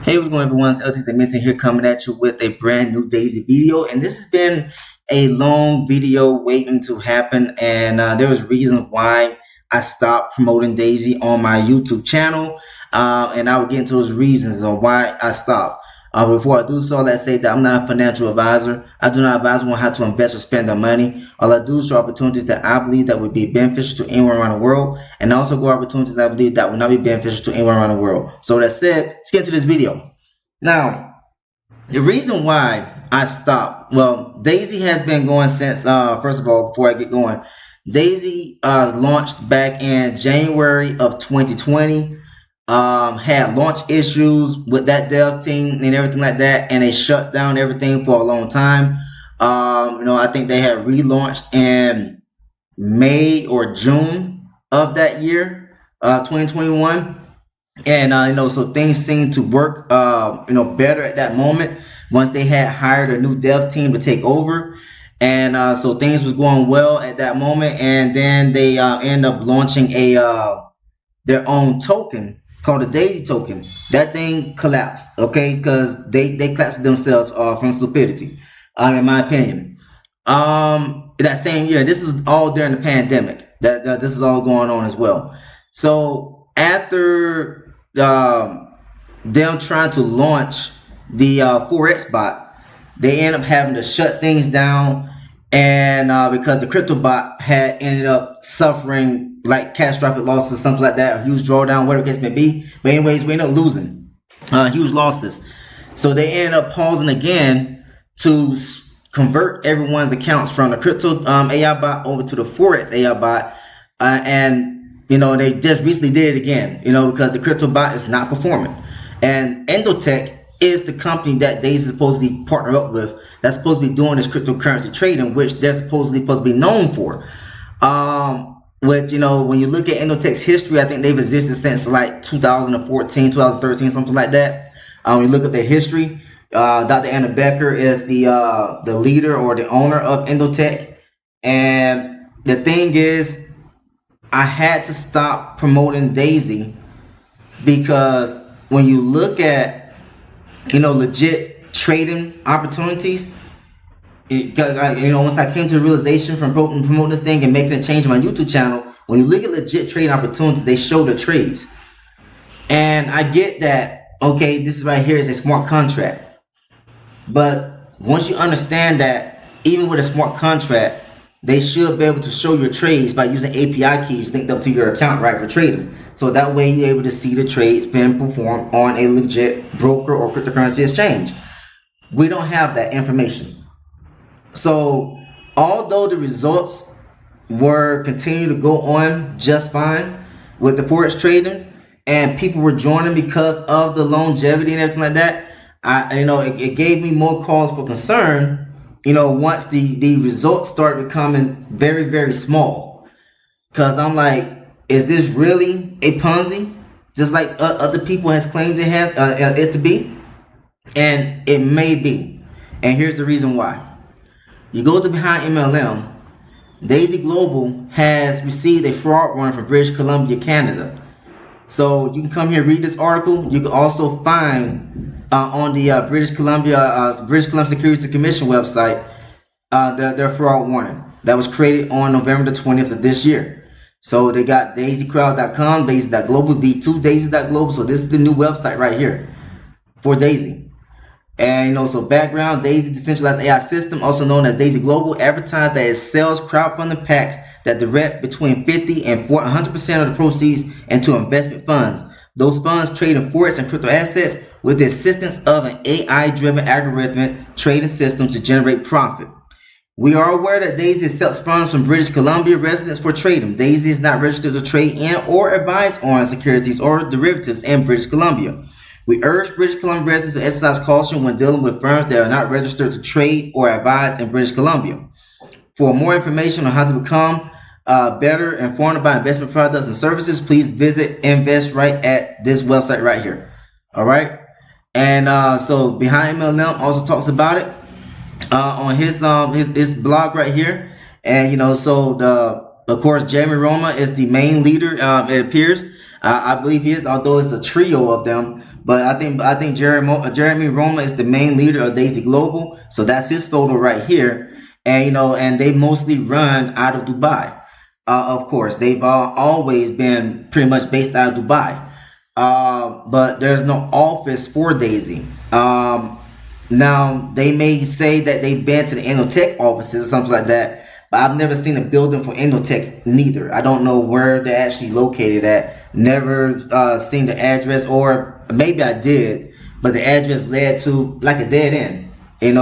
Hey, what's going on, everyone? It's LT's Missing here, coming at you with a brand new Daisy video. And this has been a long video waiting to happen. And there was reasons why I stopped promoting Daisy on my YouTube channel. And I will get into those reasons on why I stopped. Before I do so, let's say that I'm not a financial advisor. I do not advise on how to invest or spend their money. All I do is show opportunities that I believe that would be beneficial to anyone around the world, and also go opportunities that I believe that will not be beneficial to anyone around the world. So that said, let's get into this video. Now, the reason why I stopped, well, Daisy has been going since, first of all, before I get going, Daisy launched back in January of 2020. Had launch issues with that dev team and everything like that, and they shut down everything for a long time. I think they had relaunched in May or June of that year, 2021. And so things seemed to work better at that moment once they had hired a new dev team to take over. And so things was going well at that moment, and then they end up launching their own token called the Daisy token. That thing collapsed, okay, because they collapsed themselves from stupidity, in my opinion. That same year, this was all during the pandemic. That this is all going on as well. So after them trying to launch the Forex bot, they end up having to shut things down, and because the crypto bot had ended up suffering like catastrophic losses, something like that, a huge drawdown, whatever the case may be. But anyways, we ended up losing huge losses. So they ended up pausing again to convert everyone's accounts from the crypto AI bot over to the Forex AI bot. And they just recently did it again, because the crypto bot is not performing. And Endotech is the company that they supposedly partner up with, that's supposed to be doing this cryptocurrency trading, which they're supposed to be known for. When you look at Endotech's history, I think they've existed since like 2014, 2013, something like that. When you look at their history, Dr. Anna Becker is the leader or the owner of Endotech. And the thing is, I had to stop promoting Daisy because when you look at legit trading opportunities, once I came to the realization from promoting this thing and making a change in my YouTube channel, when you look at legit trading opportunities, they show the trades. And I get that, okay, this is right here is a smart contract. But once you understand that, even with a smart contract, they should be able to show your trades by using API keys linked up to your account, right, for trading. So that way you're able to see the trades being performed on a legit broker or cryptocurrency exchange. We don't have that information. So although the results were continuing to go on just fine with the Forex trading, and people were joining because of the longevity and everything like that, it gave me more cause for concern. Once the results started becoming very, very small, because I'm like, is this really a Ponzi, just like other people has claimed it to be? And it may be. And here's the reason why. You go to behind MLM, Daisy Global has received a fraud warrant from British Columbia, Canada. So you can come here, read this article. You can also find on the British Columbia Securities Commission website their fraud warning that was created on November the 20th of this year. So they got daisycrowd.com, daisy.global, v2, daisy.global. So this is the new website right here for Daisy. And so background, Daisy Decentralized AI System, also known as Daisy Global, advertised that it sells crowdfunding packs that direct between 50 and 100% of the proceeds into investment funds. Those funds trade in Forex and crypto assets with the assistance of an AI-driven algorithmic trading system to generate profit. We are aware that Daisy accepts funds from British Columbia residents for trading. Daisy is not registered to trade in or advise on securities or derivatives in British Columbia. We urge British Columbia residents to exercise caution when dealing with firms that are not registered to trade or advise in British Columbia. For more information on how to become better informed about investment products and services, please visit InvestRight at this website right here. All right. And so Behind MLM also talks about it on his blog right here. And of course Jeremy Roma is the main leader, it appears. I believe he is, although it's a trio of them. But I think Jeremy Roma is the main leader of Daisy Global, so that's his photo right here. And and they mostly run out of Dubai. Of course, they've always been pretty much based out of Dubai. But there's no office for Daisy. Now they may say that they've been to the Innotech offices or something like that, but I've never seen a building for Innotech neither. I don't know where they're actually located at. Never seen the address, or maybe I did, but the address led to like a dead end.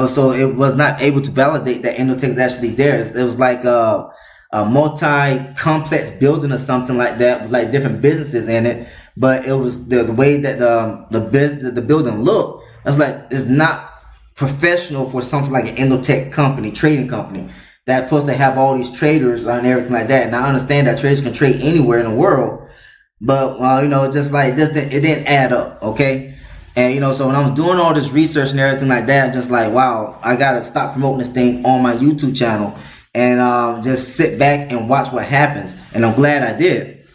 So it was not able to validate that Innotech is actually there. It was like a multi-complex building or something like that with like different businesses in it, but it was the way that the building looked. I was like, it's not professional for something like an Innotech company, trading company, that's supposed to have all these traders and everything like that. And I understand that traders can trade anywhere in the world, but just like this, it didn't add up. Okay. And so when I was doing all this research and everything like that, I'm just like, wow, I gotta stop promoting this thing on my YouTube channel and just sit back and watch what happens. And I'm glad I did.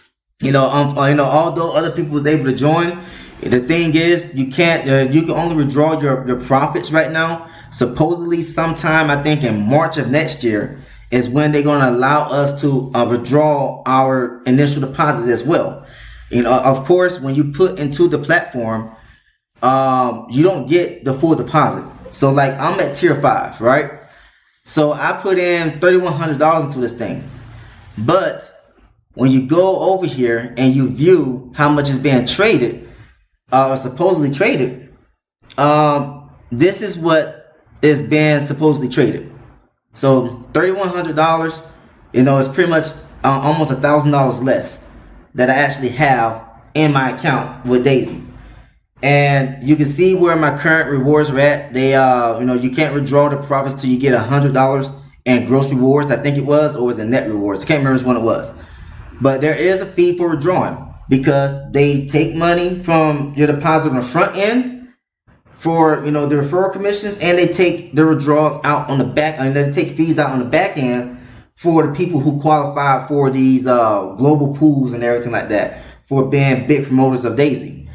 Although other people was able to join, the thing is, you can't. You can only withdraw your profits right now. Supposedly, sometime I think in March of next year is when they're going to allow us to withdraw our initial deposits as well. Of course, when you put into the platform, you don't get the full deposit. So like I'm at tier 5, right? So I put in $3,100 into this thing. But when you go over here and you view how much is being traded, or supposedly traded, this is what is being supposedly traded. So $3,100, is pretty much almost $1,000 less that I actually have in my account with Daisy. And you can see where my current rewards are at. They, you can't withdraw the profits till you get $100 in gross rewards, I think it was, or was it net rewards? I can't remember which one it was. But there is a fee for withdrawing because they take money from your deposit on the front end for, the referral commissions, and they take the withdrawals out on the back, and they take fees out on the back end for the people who qualify for these global pools and everything like that for being big promoters of Daisy.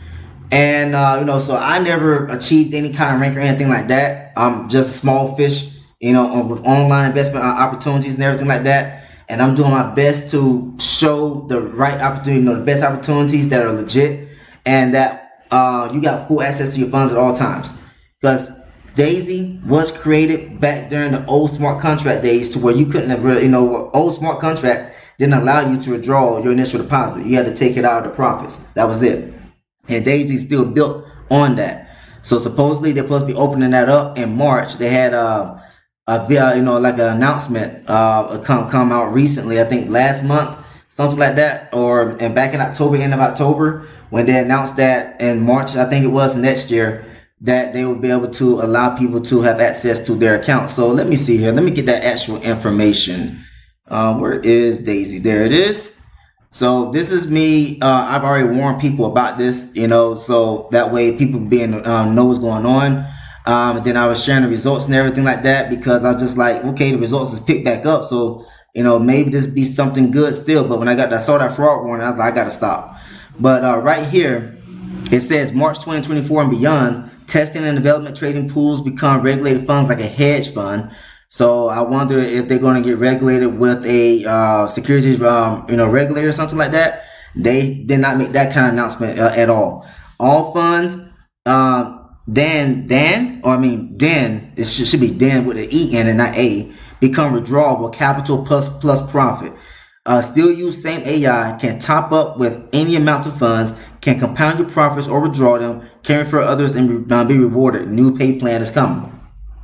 And so I never achieved any kind of rank or anything like that. I'm just a small fish, with online investment opportunities and everything like that. And I'm doing my best to show the right opportunity, the best opportunities that are legit, and that you got full access to your funds at all times. Because Daisy was created back during the old smart contract days, to where you couldn't have really, old smart contracts didn't allow you to withdraw your initial deposit. You had to take it out of the profits. That was it. And Daisy's still built on that. So supposedly they're supposed to be opening that up in March. They had like an announcement come out recently, I think last month, something like that, and back in October, end of October, when they announced that in March, I think it was, next year, that they will be able to allow people to have access to their account. So let me see here. Let me get that actual information. Where is Daisy? There it is. So this is me. I've already warned people about this, so that way people know what's going on. And then I was sharing the results and everything like that, because I was just like, okay, the results is picked back up, so maybe this be something good still. But when I saw that fraud warning, I was like, I gotta stop. But right here it says March 2024 and beyond, testing and development trading pools become regulated funds like a hedge fund. So I wonder if they're going to get regulated with a securities regulator or something like that. They did not make that kind of announcement at all. All funds then it should be then with an E-N and not A, become withdrawable capital plus profit. Still use same AI, can top up with any amount of funds, can compound your profits or withdraw them, can refer others and be rewarded. New pay plan is coming.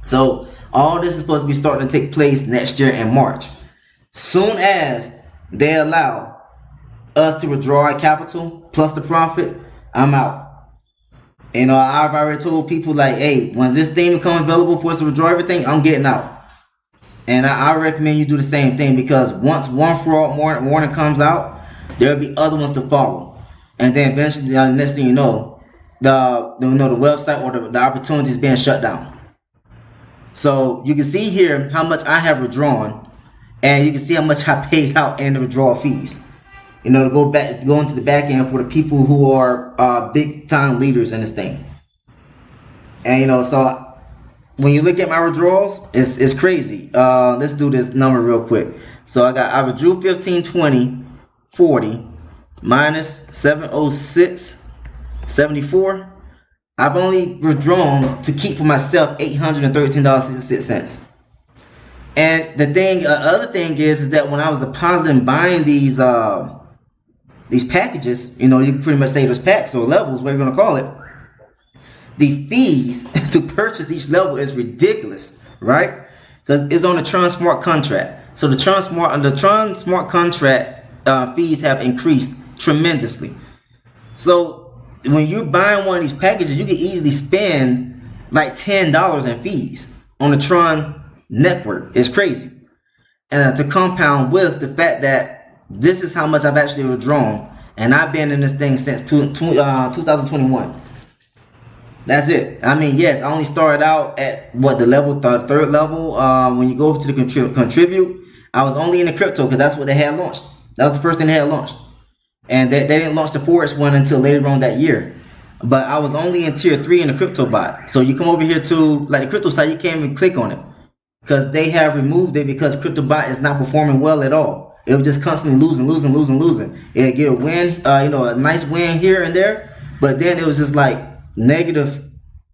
So all this is supposed to be starting to take place next year in March. Soon as they allow us to withdraw our capital plus the profit, I'm out. I've already told people like, hey, once this thing becomes available for us to withdraw everything, I'm getting out. And I recommend you do the same thing, because once one fraud warning comes out, there'll be other ones to follow. And then eventually, the next thing you know, the website or the opportunity is being shut down. So you can see here how much I have withdrawn, and you can see how much I paid out in the withdrawal fees. You know, to go into the back end for the people who are big time leaders in this thing. And you know, so when you look at my withdrawals, it's crazy. Let's do this number real quick. So I withdrew 15, 20, 40 minus 706, 74. I've only withdrawn to keep for myself $813.66. And the thing, other thing is that when I was depositing, buying these packages, you know, you can pretty much say those packs or levels, whatever you're gonna call it. The fees to purchase each level is ridiculous, right? Because it's on the Tron Smart contract. So the Tron Smart contract fees have increased tremendously. So when you're buying one of these packages, you can easily spend like $10 in fees on the Tron network. It's crazy. And to compound with the fact that this is how much I've actually withdrawn, and I've been in this thing since 2021. That's it. I mean, yes, I only started out at what, the third level. When you go over to the contribute, I was only in the crypto because that's what they had launched. That was the first thing they had launched, and they didn't launch the Forex one until later on that year. But I was only in tier 3 in the crypto bot. So you come over here to like the crypto site, you can't even click on it because they have removed it because crypto bot is not performing well at all. It was just constantly losing. It get a win, you know, a nice win here and there, but then it was just like negative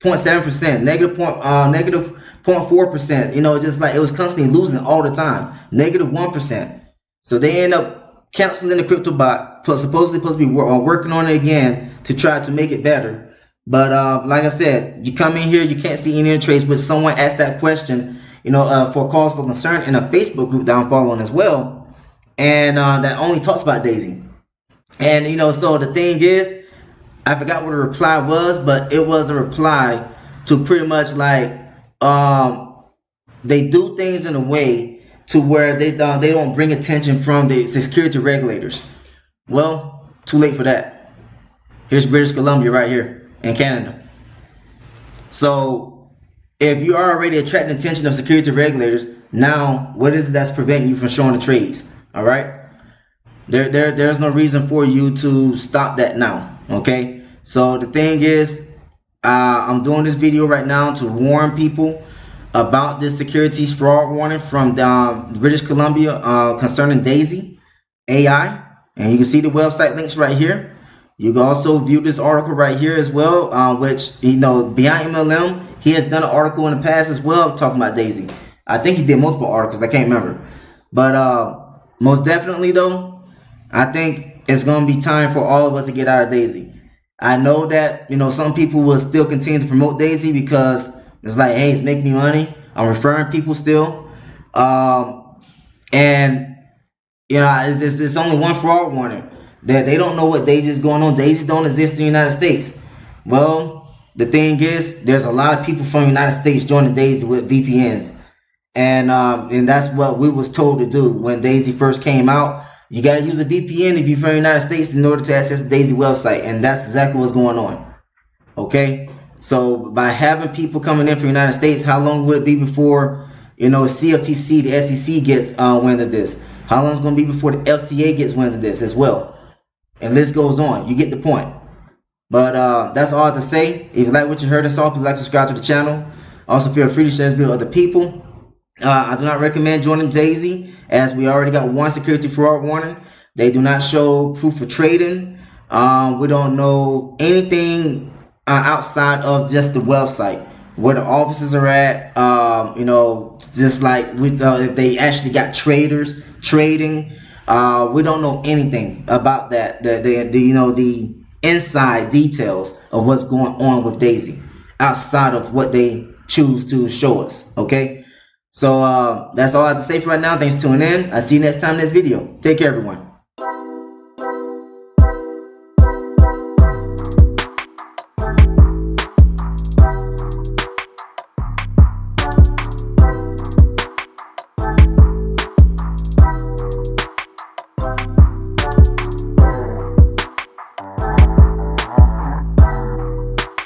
0.7%, negative 0.4%, you know, just like it was constantly losing all the time, negative 1%. So they end up canceling the crypto bot, supposed to be working on it again to try to make it better. But like I said, you come in here, you can't see any of the trades, but someone asked that question, you know, for cause for concern in a Facebook group that I'm following as well, and that only talks about Daisy. And you know, so the thing is, I forgot what the reply was, but it was a reply to pretty much like they do things in a way to where they don't bring attention from the security regulators. Well, too late for that. Here's British Columbia right here in Canada. So if you are already attracting the attention of security regulators, now what is it that's preventing you from showing the trades? All right, there's no reason for you to stop that now. Okay. So the thing is, I'm doing this video right now to warn people about this securities fraud warning from British Columbia concerning Daisy AI. And you can see the website links right here. You can also view this article right here as well, which, you know, behind MLM, he has done an article in the past as well talking about Daisy. I think he did multiple articles. I can't remember. But most definitely, though, I think it's going to be time for all of us to get out of Daisy. I know that, you know, some people will still continue to promote Daisy because it's like, hey, it's making me money. I'm referring people still. And, you know, it's only one fraud warning. That they don't know what Daisy is going on. Daisy don't exist in the United States. Well, the thing is, there's a lot of people from the United States joining Daisy with VPNs. And that's what we was told to do when Daisy first came out. You got to use a VPN if you're from the United States in order to access the Daisy website. And that's exactly what's going on. Okay. So by having people coming in from the United States, how long would it be before, you know, CFTC, the SEC gets wind of this? How long is it going to be before the FCA gets wind of this as well? And list goes on. You get the point. But that's all I have to say. If you like what you heard us all, please like, subscribe to the channel. Also feel free to share this video with other people. I do not recommend joining Daisy, as we already got one security fraud warning. They do not show proof of trading. We don't know anything outside of just the website, where the offices are at. You know, just like with if they actually got traders trading. We don't know anything about that. You know, the inside details of what's going on with Daisy outside of what they choose to show us. Okay. So that's all I have to say for right now. Thanks for tuning in. I'll see you next time in this video. Take care, everyone.